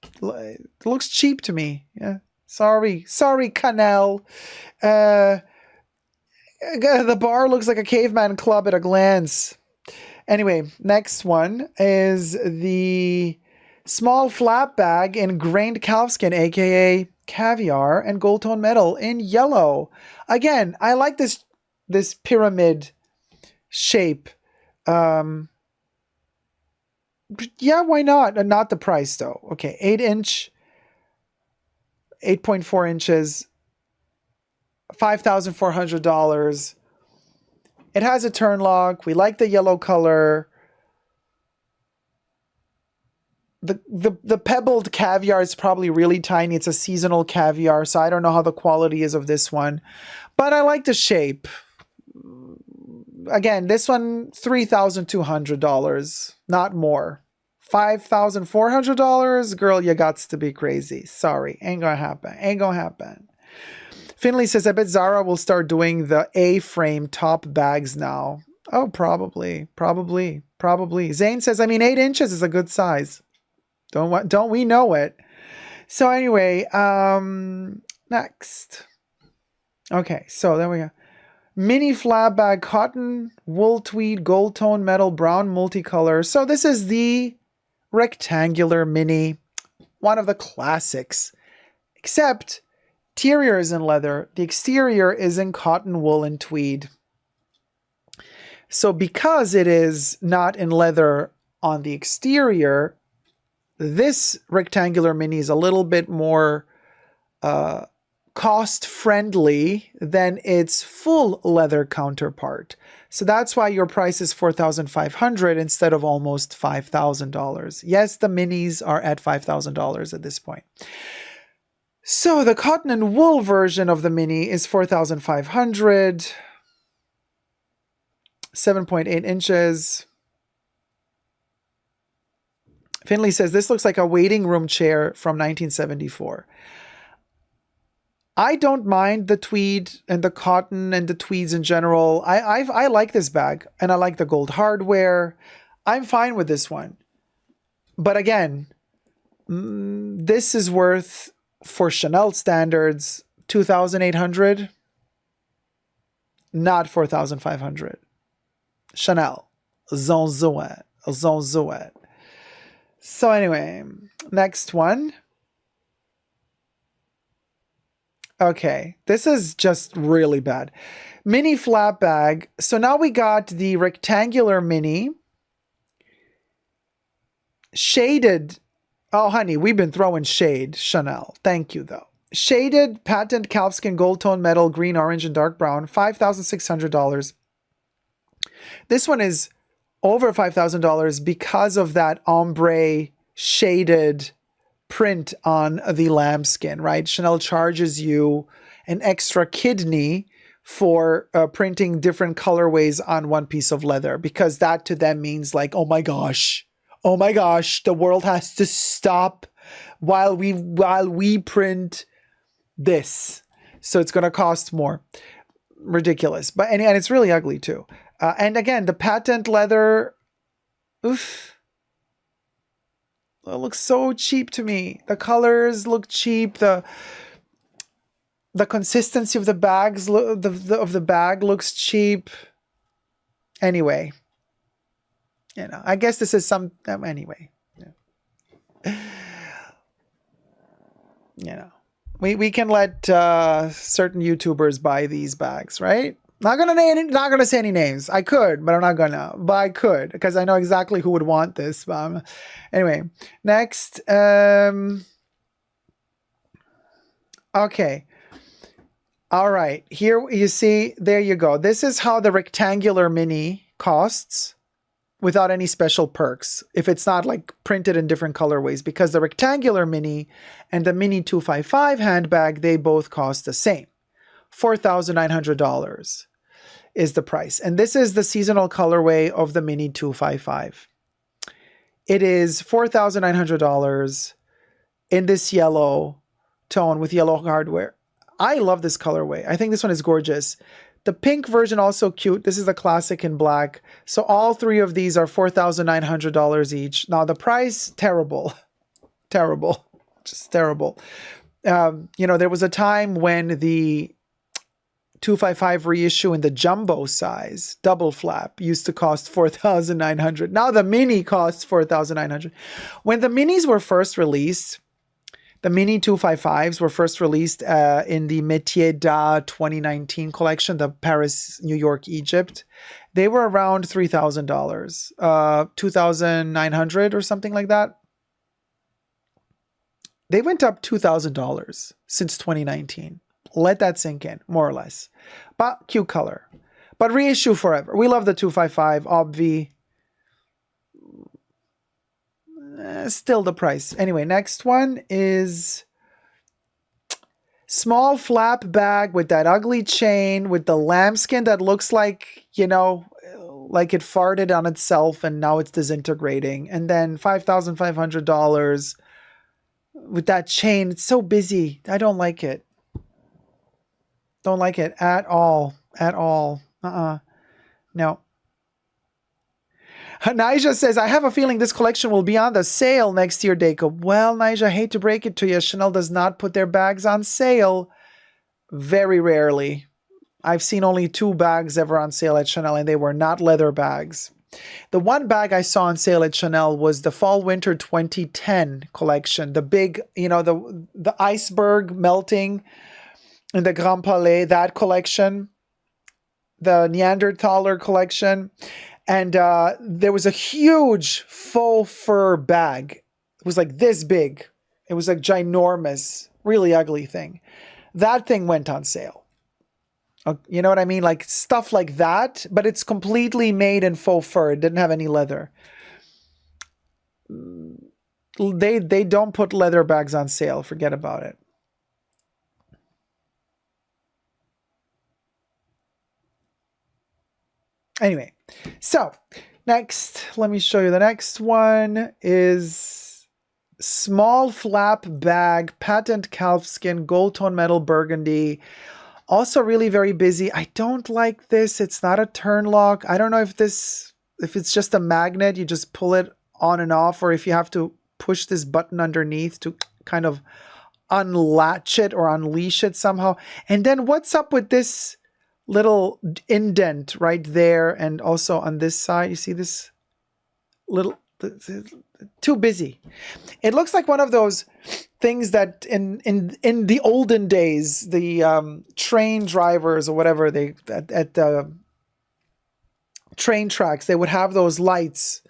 cheap to me. Yeah. Sorry, Canal. The bar looks like a caveman club at a glance. Anyway, next one is the small flap bag in grained calfskin, aka caviar, and gold tone metal in yellow. Again, I like this pyramid shape. Yeah, why not? Not the price though. Okay, 8-inch, 8.4 inches, $5,400. It has a turn lock. We like the yellow color. The pebbled caviar is probably really tiny. It's a seasonal caviar, so I don't know how the quality is of this one. But I like the shape. Again, this one, $3,200, not more. $5,400? Girl, you gots to be crazy. Sorry, ain't gonna happen. Finley says, I bet Zara will start doing the A-frame top bags now. Oh, probably. Zane says, I mean, 8 inches is a good size. Don't we know it? So anyway, next. Okay, so there we go. Mini flap bag, cotton, wool tweed, gold tone metal, brown multicolor. So this is the rectangular mini, one of the classics, except interior is in leather. The exterior is in cotton, wool, and tweed. So because it is not in leather on the exterior, this rectangular mini is a little bit more cost-friendly than its full leather counterpart. So that's why your price is $4,500 instead of almost $5,000. Yes, the minis are at $5,000 at this point. So the cotton and wool version of the mini is $4,500, 7.8 inches. Finley says, this looks like a waiting room chair from 1974. I don't mind the tweed and the cotton and the tweeds in general. I like this bag, and I like the gold hardware. I'm fine with this one. But again, this is worth, for Chanel standards, $2,800, not $4,500. Chanel. Zonzouet. So anyway, next one. Okay, this is just really bad. Mini flap bag. So now we got the rectangular mini. Shaded. Oh, honey, we've been throwing shade, Chanel. Thank you, though. Shaded patent calfskin gold tone metal, green, orange, and dark brown, $5,600. This one is over $5,000 because of that ombre shaded print on the lambskin, right? Chanel charges you an extra kidney for printing different colorways on one piece of leather, because that to them means like, oh my gosh, the world has to stop while we print this. So it's going to cost more. Ridiculous. But and it's really ugly too. And again, the patent leather, oof. It looks so cheap to me. The colors look cheap. The consistency of the bags of the bag looks cheap. Anyway, I guess this is some anyway. We can let certain YouTubers buy these bags, right? Not gonna say any names. I could, but I'm not gonna. But I could, because I know exactly who would want this. Anyway, next. Okay. All right. Here you see. There you go. This is how the rectangular mini costs, without any special perks, if it's not like printed in different colorways, because the rectangular mini and the mini 255 handbag, they both cost the same. $4,900 is the price. And this is the seasonal colorway of the mini 255. It is $4,900 in this yellow tone with yellow hardware. I love this colorway. I think this one is gorgeous. The pink version also cute. This is the classic in black. So all three of these are $4,900 each. Now the price, terrible. Terrible. Just terrible. You know, there was a time when the 255 reissue in the jumbo size, double flap, used to cost $4,900. Now the mini costs $4,900. When the minis were first released, the mini 255s were first released in the Metiers 2019 collection, the Paris, New York, Egypt. They were around $3,000, $2,900 or something like that. They went up $2,000 since 2019. Let that sink in, more or less. But cute color. But reissue forever. We love the 255, obvi. Still the price. Anyway, next one is small flap bag with that ugly chain with the lambskin that looks like, you know, like it farted on itself and now it's disintegrating. And then $5,500 with that chain. It's so busy. I don't like it. Don't like it at all. At all. No. Nija says, I have a feeling this collection will be on the sale next year, Dacob. Well, Nija, I hate to break it to you. Chanel does not put their bags on sale. Very rarely. I've seen only 2 bags ever on sale at Chanel, and they were not leather bags. The one bag I saw on sale at Chanel was the Fall-Winter 2010 collection. The big, you know, the iceberg melting in the Grand Palais, that collection. The Neanderthaler collection. And there was a huge faux fur bag. It was like this big. It was like ginormous, really ugly thing. That thing went on sale. You know what I mean? Like stuff like that, but it's completely made in faux fur. It didn't have any leather. They don't put leather bags on sale. Forget about it. Anyway, so next, let me show you the next one is small flap bag, patent calfskin, gold tone metal burgundy. Also really very busy. I don't like this. It's not a turn lock. I don't know if it's just a magnet, you just pull it on and off, or if you have to push this button underneath to kind of unlatch it or unleash it somehow. And then what's up with this little indent right there, and also on this side, you see this little, too busy. It looks like one of those things that in the olden days, the train drivers or whatever, they at the train tracks, they would have those lights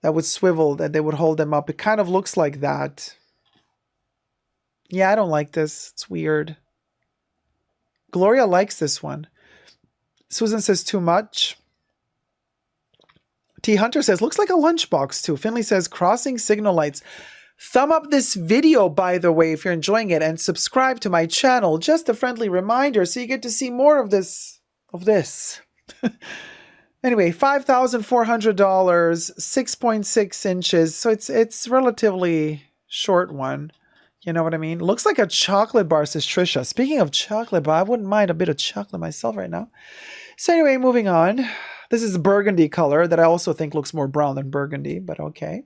that would swivel, that they would hold them up. It kind of looks like that. Yeah, I don't like this. It's weird. Gloria likes this one. Susan says too much. T. Hunter says, looks like a lunchbox too. Finley says, crossing signal lights. Thumb up this video, by the way, if you're enjoying it, and subscribe to my channel. Just a friendly reminder so you get to see more of this. Anyway, $5,400, 6.6 inches. So it's relatively short one. You know what I mean? Looks like a chocolate bar, says Trisha. Speaking of chocolate bar, I wouldn't mind a bit of chocolate myself right now. So anyway, moving on. This is burgundy color that I also think looks more brown than burgundy, but okay.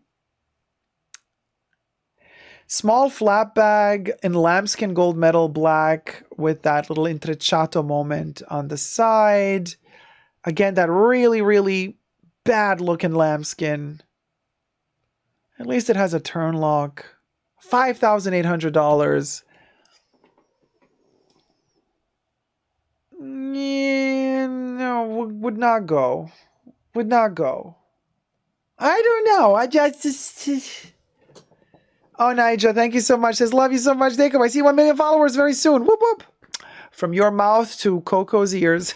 Small flap bag in lambskin gold metal black with that little intrecciato moment on the side. Again, that really, really bad looking lambskin. At least it has a turn lock. $5,800. Yeah, no, would not go. Would not go. I don't know. I just... Oh, Nija, thank you so much. Says, love you so much, Dacob. I see 1 million followers very soon. Whoop, whoop. From your mouth to Coco's ears.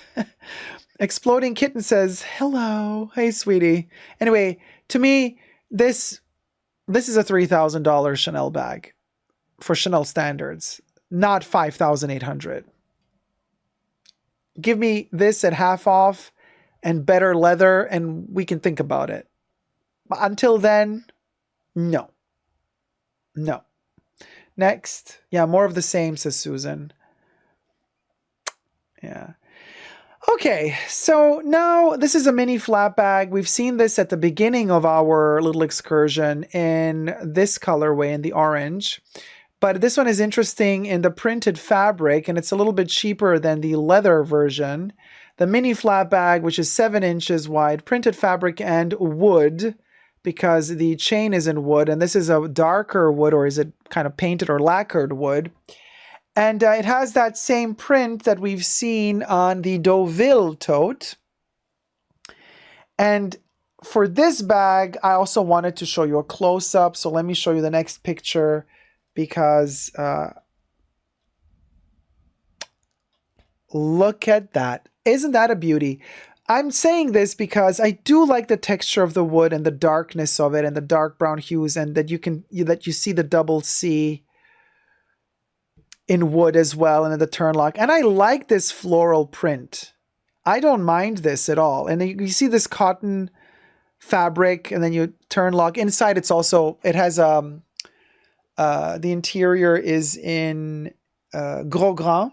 Exploding Kitten says, hello. Hey, sweetie. Anyway, to me, this is a $3,000 Chanel bag for Chanel standards, not $5,800. Give me this at half off and better leather, and we can think about it. But until then, no. No. Next. Yeah, more of the same, says Susan. Yeah. Okay, so now this is a mini flap bag. We've seen this at the beginning of our little excursion in this colorway, in the orange. But this one is interesting in the printed fabric, and it's a little bit cheaper than the leather version. The mini flap bag, which is 7 inches wide, printed fabric and wood, because the chain is in wood, and this is a darker wood, or is it kind of painted or lacquered wood. And it has that same print that we've seen on the Deauville tote. And for this bag, I also wanted to show you a close-up. So let me show you the next picture, because look at that. Isn't that a beauty? I'm saying this because I do like the texture of the wood and the darkness of it and the dark brown hues, and that you see the double C in wood as well, and in the turnlock. And I like this floral print. I don't mind this at all. And you see this cotton fabric, and then you turnlock. Inside it's also, it has the interior is in gros grain,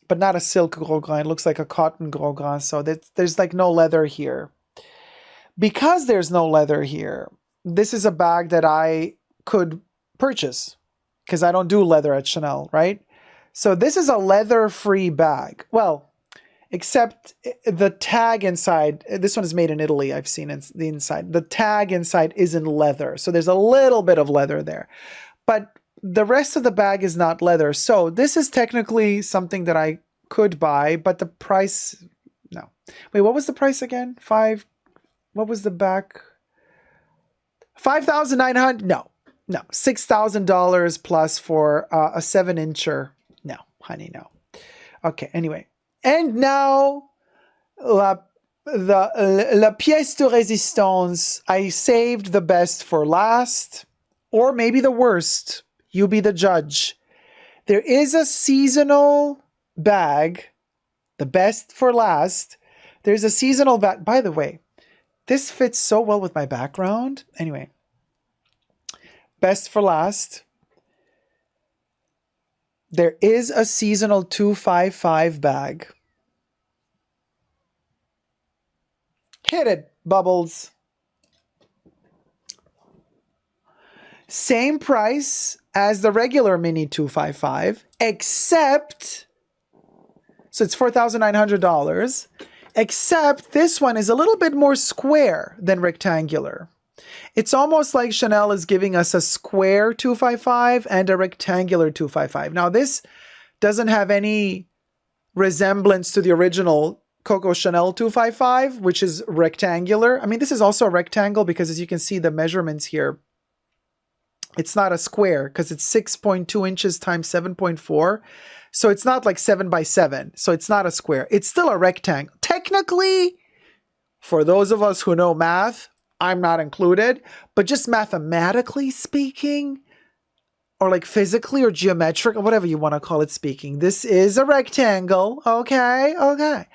but not a silk gros grain. It looks like a cotton gros grain. So there's like no leather here. Because there's no leather here, this is a bag that I could purchase, because I don't do leather at Chanel, right? So this is a leather-free bag. Well, except the tag inside. This one is made in Italy, I've seen the inside. The tag inside is in leather. So there's a little bit of leather there. But the rest of the bag is not leather. So this is technically something that I could buy, but the price, no. Wait, what was the price again? What was the back? $5,900? No. No, $6,000 plus for a 7-incher. No, honey, no. Okay, anyway. And now, la pièce de résistance. I saved the best for last, or maybe the worst. You be the judge. There is a seasonal bag, the best for last. There's a seasonal bag. By the way, this fits so well with my background. Anyway. Best for last. There is a seasonal 255 bag. Hit it, Bubbles. Same price as the regular mini 255, except, so it's $4,900, except this one is a little bit more square than rectangular. It's almost like Chanel is giving us a square 255 and a rectangular 255. Now, this doesn't have any resemblance to the original Coco Chanel 255, which is rectangular. I mean, this is also a rectangle because, as you can see, the measurements here, it's not a square because it's 6.2 inches times 7.4. So it's not like 7 by 7. So it's not a square. It's still a rectangle. Technically, for those of us who know math, I'm not included, but just mathematically speaking, or like physically or geometric, or whatever you want to call it speaking, this is a rectangle. Okay, okay.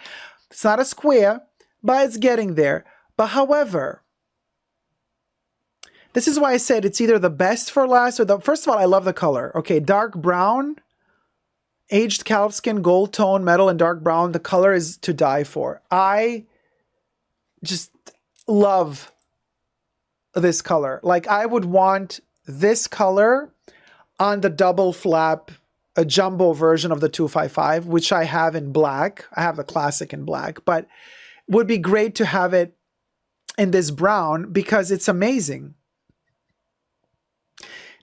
It's not a square, but it's getting there. But however, this is why I said it's either the best for last or the, first of all, I love the color. Okay, dark brown, aged calfskin, gold tone, metal, and dark brown. The color is to die for. I just love this color. Like, I would want this color on the double flap, a jumbo version of the 255, which I have in black. I have the classic in black, but would be great to have it in this brown because it's amazing.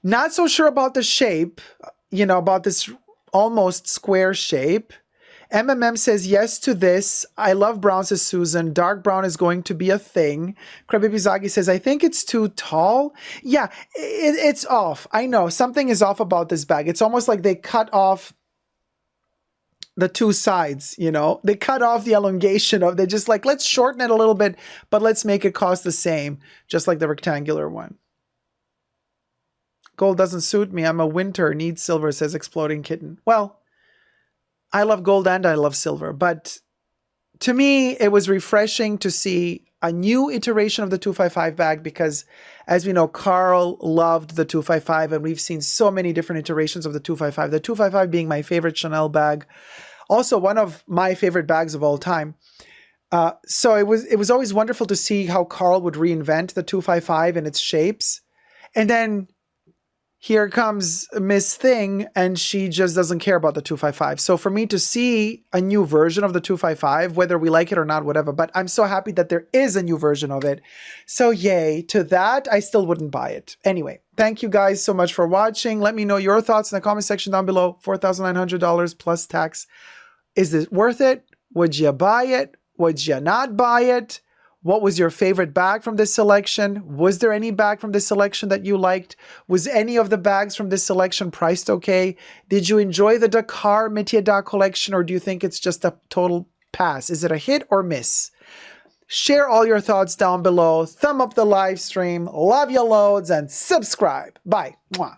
Not so sure about the shape, you know, about this almost square shape. MMM says yes to this. I love brown, says Susan. Dark brown is going to be a thing. Krabibi Zagi says, I think it's too tall. Yeah, it's off. I know. Something is off about this bag. It's almost like they cut off the two sides, you know. They cut off the elongation of, they're just like, let's shorten it a little bit, but let's make it cost the same, just like the rectangular one. Gold doesn't suit me. I'm a winter. Need silver, says Exploding Kitten. Well, I love gold and I love silver, but to me, it was refreshing to see a new iteration of the 255 bag because, as we know, Carl loved the 255 and we've seen so many different iterations of the 255. The 255 being my favorite Chanel bag Also, one of my favorite bags of all time. So it was always wonderful to see how Carl would reinvent the 255 and its shapes. And then here comes Miss Thing, and she just doesn't care about the 255. So for me to see a new version of the 255, whether we like it or not, whatever, but I'm so happy that there is a new version of it. So yay to that. I still wouldn't buy it. Anyway, thank you guys so much for watching. Let me know your thoughts in the comment section down below. $4,900 plus tax. Is this worth it? Would you buy it? Would you not buy it? What was your favorite bag from this selection? Was there any bag from this selection that you liked? Was any of the bags from this selection priced okay? Did you enjoy the Dakar Metiers collection, or do you think it's just a total pass? Is it a hit or miss? Share all your thoughts down below. Thumb up the live stream. Love you loads and subscribe. Bye. Mwah.